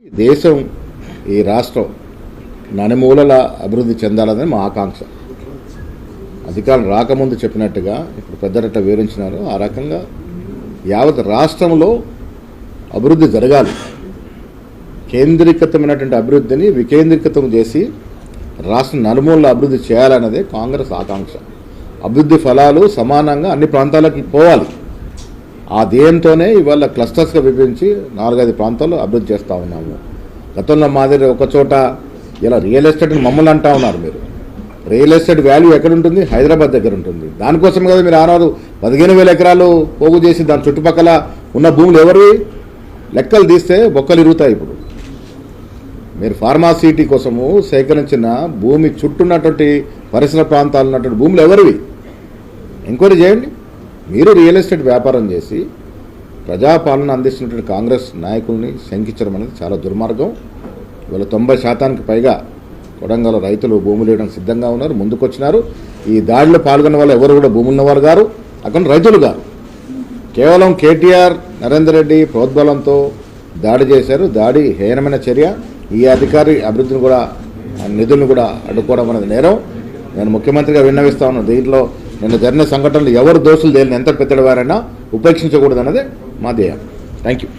దేశం ఈ రాష్ట్రం నలుమూలల అభివృద్ధి చెందాలని మా ఆకాంక్ష. అధికారం రాకముందు చెప్పినట్టుగా ఇప్పుడు పెద్దరట్ట వివరించినారు. ఆ రకంగా యావత్ రాష్ట్రంలో అభివృద్ధి జరగాలి. కేంద్రీకృతమైనటువంటి అభివృద్ధిని వికేంద్రీకృతం చేసి రాష్ట్రం నలుమూలల అభివృద్ధి చేయాలన్నదే కాంగ్రెస్ ఆకాంక్ష. అభివృద్ధి ఫలాలు సమానంగా అన్ని ప్రాంతాలకు పోవాలి. ఆ ధ్యేయంతోనే ఇవాళ క్లస్టర్స్గా విభజించి 4-5 ప్రాంతాల్లో అభివృద్ధి చేస్తూ ఉన్నాము. గతంలో మాదిరి ఒకచోట ఇలా రియల్ ఎస్టేట్ని మమ్మల్ని అంటా ఉన్నారు. మీరు రియల్ ఎస్టేట్ వాల్యూ ఎక్కడ ఉంటుంది? హైదరాబాద్ దగ్గర ఉంటుంది. దానికోసం కదా మీరు ఆనాడు 15,000 ఎకరాలు పోగు చేసి దాని చుట్టుపక్కల ఉన్న భూములు ఎవరివి లెక్కలు తీస్తే బొక్కలు ఇరుగుతాయి. ఇప్పుడు మీరు ఫార్మాసిటీ కోసము సేకరించిన భూమి చుట్టూన్నటువంటి పరిసర ప్రాంతాలు ఉన్నటువంటి భూములు ఎవరివి ఎంక్వైరీ చేయండి. మీరు రియల్ ఎస్టేట్ వ్యాపారం చేసి ప్రజాపాలన అందిస్తున్నటువంటి కాంగ్రెస్ నాయకుల్ని శంకించడం అనేది చాలా దుర్మార్గం. ఇవాళ 90% పైగా కొడంగల్ రైతులు భూములు ఇవ్వడానికి సిద్ధంగా ఉన్నారు, ముందుకొచ్చినారు. ఈ దాడిలో పాల్గొన్న వాళ్ళు ఎవరు కూడా భూములున్నవారు గారు, అక్కడ రైతులు గారు. కేవలం కేటీఆర్ నరేందర్ రెడ్డి ప్రోద్బలంతో దాడి చేశారు. దాడి హేయమైన చర్య. ఈ అధికారి అభివృద్ధిని కూడా నిధులను కూడా అడ్డుకోవడం అనేది నేరం. నేను ముఖ్యమంత్రిగా విన్నవిస్తా ఉన్నాను. దీంట్లో నిన్న జరిగిన సంఘటనలు ఎవరు దోషులు తేలిన ఎంత పెద్దవారైనా ఉపేక్షించకూడదు అన్నదే మా ధ్యేయం. Thank you.